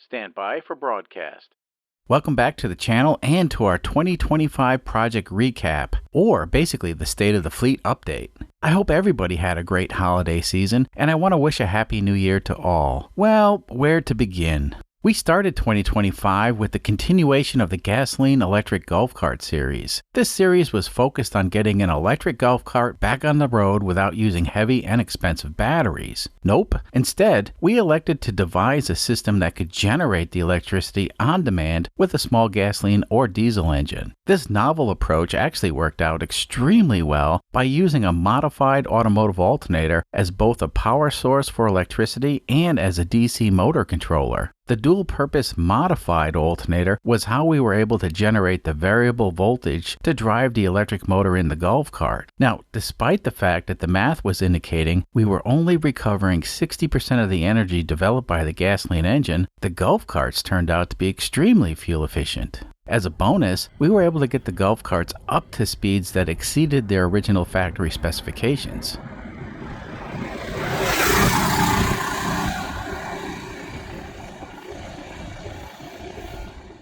Stand by for broadcast. Welcome back to the channel and to our 2025 project recap, or basically the state of the fleet update. I hope everybody had a great holiday season, and I want to wish a happy new year to all. Well, where to begin? We started 2025 with the continuation of the gasoline-electric golf cart series. This series was focused on getting an electric golf cart back on the road without using heavy and expensive batteries. Nope. Instead, we elected to devise a system that could generate the electricity on demand with a small gasoline or diesel engine. This novel approach actually worked out extremely well by using a modified automotive alternator as both a power source for electricity and as a DC motor controller. The dual-purpose modified alternator was how we were able to generate the variable voltage to drive the electric motor in the golf cart. Now, despite the fact that the math was indicating we were only recovering 60% of the energy developed by the gasoline engine, the golf carts turned out to be extremely fuel efficient. As a bonus, we were able to get the golf carts up to speeds that exceeded their original factory specifications.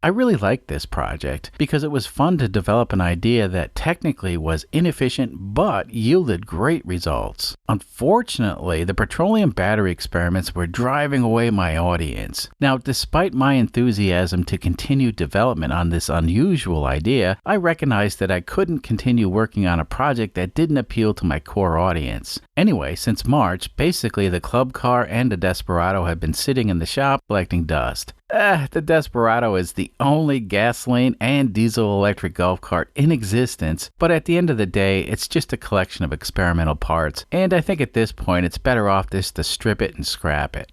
I really liked this project because it was fun to develop an idea that technically was inefficient but yielded great results. Unfortunately, the petroleum battery experiments were driving away my audience. Now, despite my enthusiasm to continue development on this unusual idea, I recognized that I couldn't continue working on a project that didn't appeal to my core audience. Anyway, since March, basically the club car and the Desperado have been sitting in the shop collecting dust. The Desperado is the only gasoline and diesel electric golf cart in existence, but at the end of the day, it's just a collection of experimental parts, and I think at this point it's better off just to strip it and scrap it.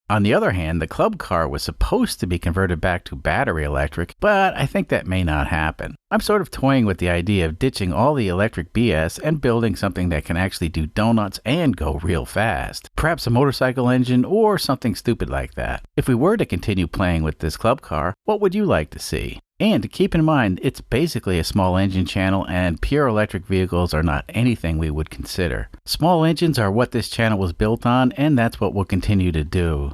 On the other hand, the club car was supposed to be converted back to battery electric, but I think that may not happen. I'm sort of toying with the idea of ditching all the electric BS and building something that can actually do donuts and go real fast. Perhaps a motorcycle engine or something stupid like that. If we were to continue playing with this club car, what would you like to see? And keep in mind, it's basically a small engine channel and pure electric vehicles are not anything we would consider. Small engines are what this channel was built on, and that's what we'll continue to do.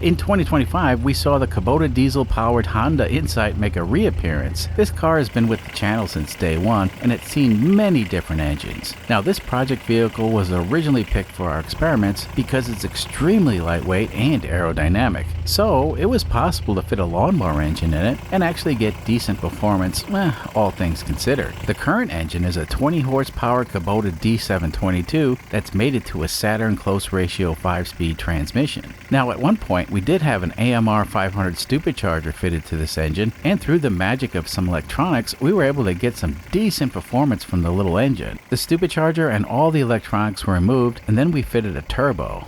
In 2025, we saw the Kubota diesel-powered Honda Insight make a reappearance. This car has been with the channel since day one, and it's seen many different engines. Now, this project vehicle was originally picked for our experiments because it's extremely lightweight and aerodynamic. So, it was possible to fit a lawnmower engine in it and actually get decent performance, all things considered. The current engine is a 20-horsepower Kubota D722 that's mated to a Saturn close-ratio 5-speed transmission. Now, at one point, we did have an AMR 500 supercharger fitted to this engine, and through the magic of some electronics, we were able to get some decent performance from the little engine. The supercharger and all the electronics were removed, and then we fitted a turbo.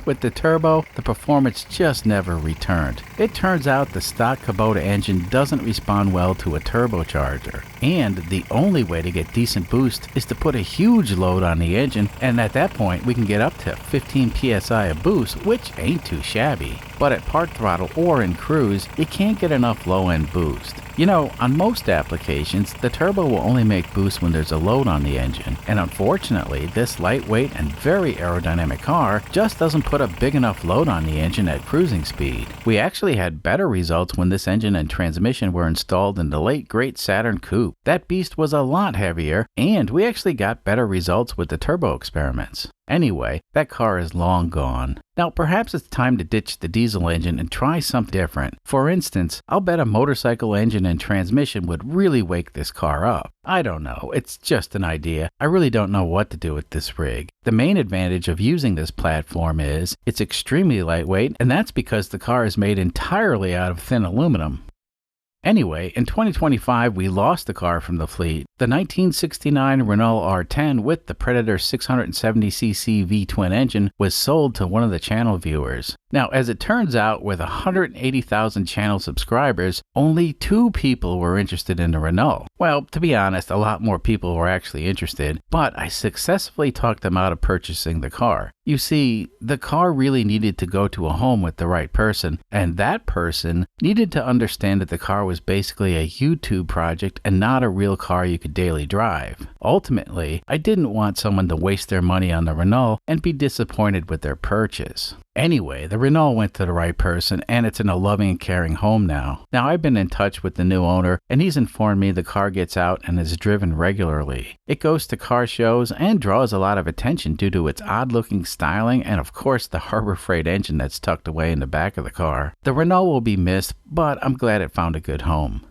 With the turbo, the performance just never returned. It turns out the stock Kubota engine doesn't respond well to a turbocharger, and the only way to get decent boost is to put a huge load on the engine, and at that point we can get up to 15 psi of boost, which ain't too shabby. But at park throttle or in cruise, you can't get enough low-end boost. You know, on most applications, the turbo will only make boost when there's a load on the engine, and unfortunately, this lightweight and very aerodynamic car just doesn't put a big enough load on the engine at cruising speed. We actually had better results when this engine and transmission were installed in the late great Saturn Coupe. That beast was a lot heavier, and we actually got better results with the turbo experiments. Anyway, that car is long gone. Now, perhaps it's time to ditch the diesel engine and try something different. For instance, I'll bet a motorcycle engine and transmission would really wake this car up. I don't know, it's just an idea. I really don't know what to do with this rig. The main advantage of using this platform is it's extremely lightweight, and that's because the car is made entirely out of thin aluminum. Anyway, in 2025, we lost the car from the fleet. The 1969 Renault R10 with the Predator 670cc V-twin engine was sold to one of the channel viewers. Now, as it turns out, with 180,000 channel subscribers, only 2 people were interested in the Renault. Well, to be honest, a lot more people were actually interested, but I successfully talked them out of purchasing the car. You see, the car really needed to go to a home with the right person, and that person needed to understand that the car was was basically a YouTube project and not a real car you could daily drive. Ultimately, I didn't want someone to waste their money on the Renault and be disappointed with their purchase. Anyway, the Renault went to the right person and it's in a loving and caring home now. Now, I've been in touch with the new owner and he's informed me the car gets out and is driven regularly. It goes to car shows and draws a lot of attention due to its odd-looking styling and, of course, the Harbor Freight engine that's tucked away in the back of the car. The Renault will be missed, but I'm glad it found a good home.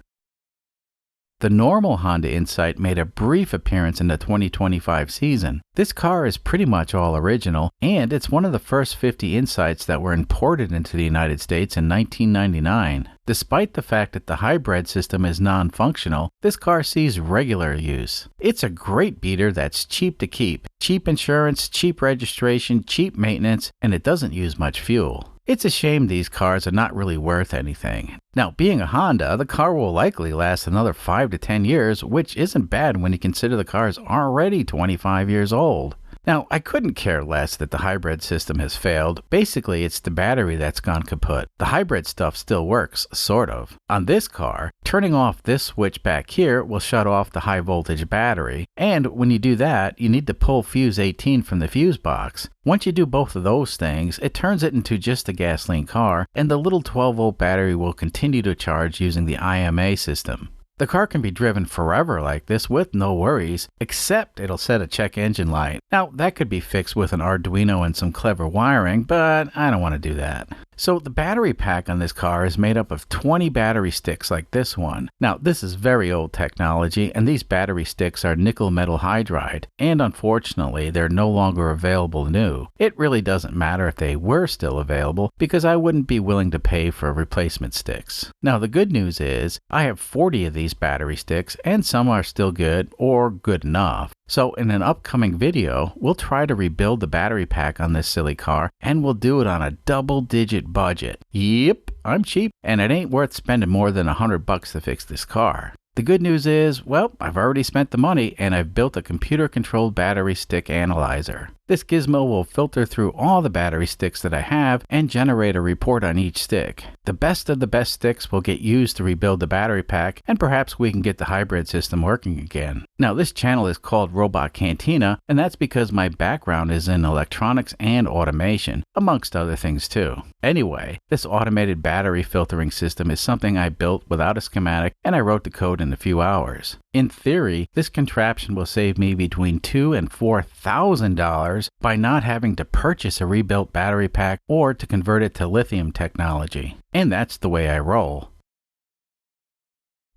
The normal Honda Insight made a brief appearance in the 2025 season. This car is pretty much all original, and it's one of the first 50 Insights that were imported into the United States in 1999. Despite the fact that the hybrid system is non-functional, this car sees regular use. It's a great beater that's cheap to keep. Cheap insurance, cheap registration, cheap maintenance, and it doesn't use much fuel. It's a shame these cars are not really worth anything. Now, being a Honda, the car will likely last another 5 to 10 years, which isn't bad when you consider the car is already 25 years old. Now, I couldn't care less that the hybrid system has failed. Basically, it's the battery that's gone kaput. The hybrid stuff still works, sort of. On this car, turning off this switch back here will shut off the high voltage battery. And when you do that, you need to pull fuse 18 from the fuse box. Once you do both of those things, it turns it into just a gasoline car, and the little 12-volt battery will continue to charge using the IMA system. The car can be driven forever like this with no worries, except it'll set a check engine light. Now, that could be fixed with an Arduino and some clever wiring, but I don't want to do that. So the battery pack on this car is made up of 20 battery sticks like this one. Now, this is very old technology, and these battery sticks are nickel metal hydride, and unfortunately, they're no longer available new. It really doesn't matter if they were still available, because I wouldn't be willing to pay for replacement sticks. Now, the good news is, I have 40 of these battery sticks, and some are still good, or good enough. So in an upcoming video, we'll try to rebuild the battery pack on this silly car, and we'll do it on a double-digit budget. Yep, I'm cheap, and it ain't worth spending more than $100 to fix this car. The good news is, well, I've already spent the money and I've built a computer-controlled battery stick analyzer. This gizmo will filter through all the battery sticks that I have and generate a report on each stick. The best of the best sticks will get used to rebuild the battery pack, and perhaps we can get the hybrid system working again. Now, this channel is called Robot Cantina, and that's because my background is in electronics and automation, amongst other things too. Anyway, this automated battery filtering system is something I built without a schematic, and I wrote the code in a few hours. In theory, this contraption will save me between $2,000 and $4,000 by not having to purchase a rebuilt battery pack or to convert it to lithium technology. And that's the way I roll.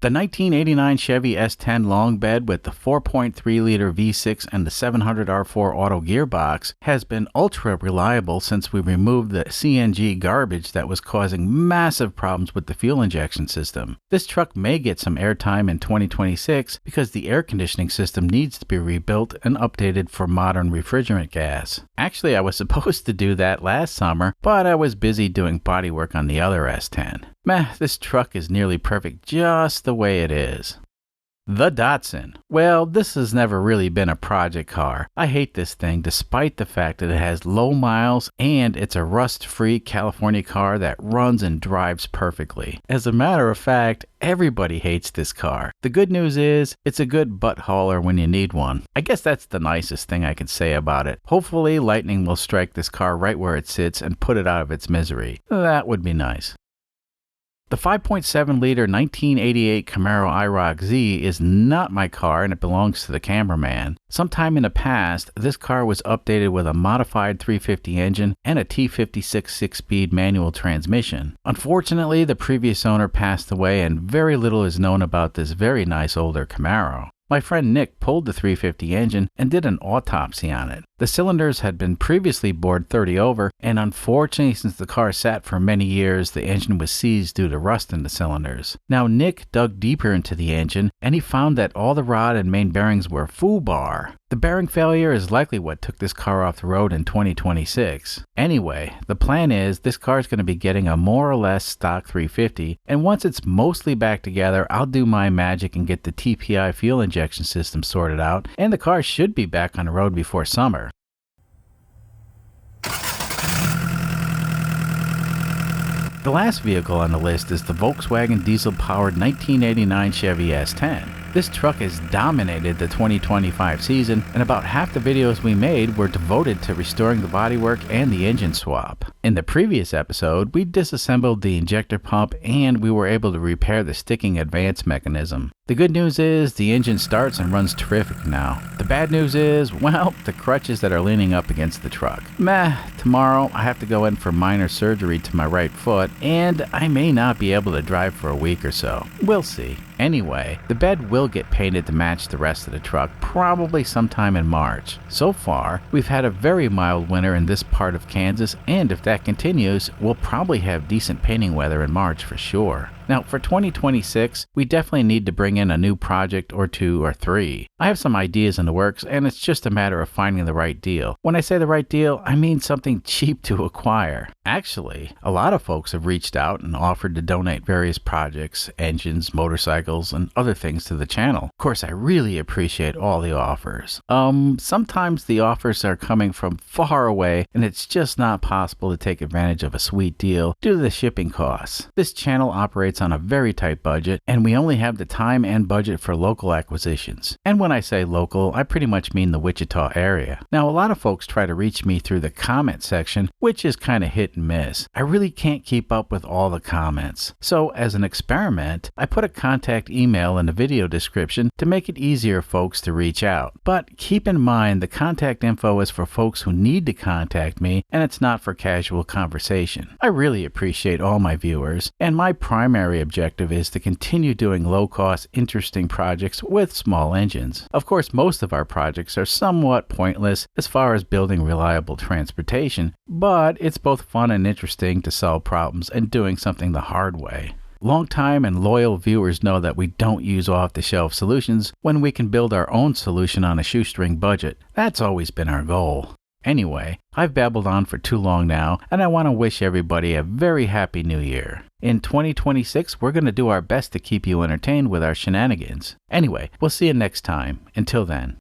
The 1989 Chevy S10 long bed with the 4.3-liter V6 and the 700R4 auto gearbox has been ultra reliable since we removed the CNG garbage that was causing massive problems with the fuel injection system. This truck may get some airtime in 2026 because the air conditioning system needs to be rebuilt and updated for modern refrigerant gas. Actually, I was supposed to do that last summer, but I was busy doing bodywork on the other S10. Meh, this truck is nearly perfect just the way it is. The Datsun. Well, this has never really been a project car. I hate this thing despite the fact that it has low miles and it's a rust-free California car that runs and drives perfectly. As a matter of fact, everybody hates this car. The good news is, it's a good butt hauler when you need one. I guess that's the nicest thing I can say about it. Hopefully, lightning will strike this car right where it sits and put it out of its misery. That would be nice. The 5.7-liter 1988 Camaro iRock Z is not my car and it belongs to the cameraman. Sometime in the past, this car was updated with a modified 350 engine and a T56 6-speed manual transmission. Unfortunately, the previous owner passed away and very little is known about this very nice older Camaro. My friend Nick pulled the 350 engine and did an autopsy on it. The cylinders had been previously bored 30 over, and unfortunately, since the car sat for many years, the engine was seized due to rust in the cylinders. Now, Nick dug deeper into the engine, and he found that all the rod and main bearings were FUBAR. The bearing failure is likely what took this car off the road in 2026. Anyway, the plan is this car is going to be getting a more or less stock 350, and once it's mostly back together, I'll do my magic and get the TPI fuel injection system sorted out, and the car should be back on the road before summer. The last vehicle on the list is the Volkswagen diesel-powered 1989 Chevy S10. This truck has dominated the 2025 season, and about half the videos we made were devoted to restoring the bodywork and the engine swap. In the previous episode, we disassembled the injector pump and we were able to repair the sticking advance mechanism. The good news is the engine starts and runs terrific now. The bad news is, well, the crutches that are leaning up against the truck. Meh, tomorrow I have to go in for minor surgery to my right foot, and I may not be able to drive for a week or so. We'll see. Anyway, the bed will get painted to match the rest of the truck, probably sometime in March. So far, we've had a very mild winter in this part of Kansas, and if that continues, we'll probably have decent painting weather in March for sure. Now, for 2026, we definitely need to bring in a new project or 2 or 3. I have some ideas in the works, and it's just a matter of finding the right deal. When I say the right deal, I mean something cheap to acquire. Actually, a lot of folks have reached out and offered to donate various projects, engines, motorcycles, and other things to the channel. Of course, I really appreciate all the offers. Sometimes the offers are coming from far away, and it's just not possible to take advantage of a sweet deal due to the shipping costs. This channel operates on a very tight budget, and we only have the time and budget for local acquisitions. And when I say local, I pretty much mean the Wichita area. Now, a lot of folks try to reach me through the comment section, which is kind of hit and miss. I really can't keep up with all the comments. So, as an experiment, I put a contact email in the video description to make it easier for folks to reach out. But keep in mind, the contact info is for folks who need to contact me, and it's not for casual conversation. I really appreciate all my viewers, and my primary objective is to continue doing low-cost, interesting projects with small engines. Of course, most of our projects are somewhat pointless as far as building reliable transportation, but it's both fun and interesting to solve problems and doing something the hard way. Long-time and loyal viewers know that we don't use off-the-shelf solutions when we can build our own solution on a shoestring budget. That's always been our goal. Anyway, I've babbled on for too long now, and I want to wish everybody a very happy new year. In 2026, we're going to do our best to keep you entertained with our shenanigans. Anyway, we'll see you next time. Until then.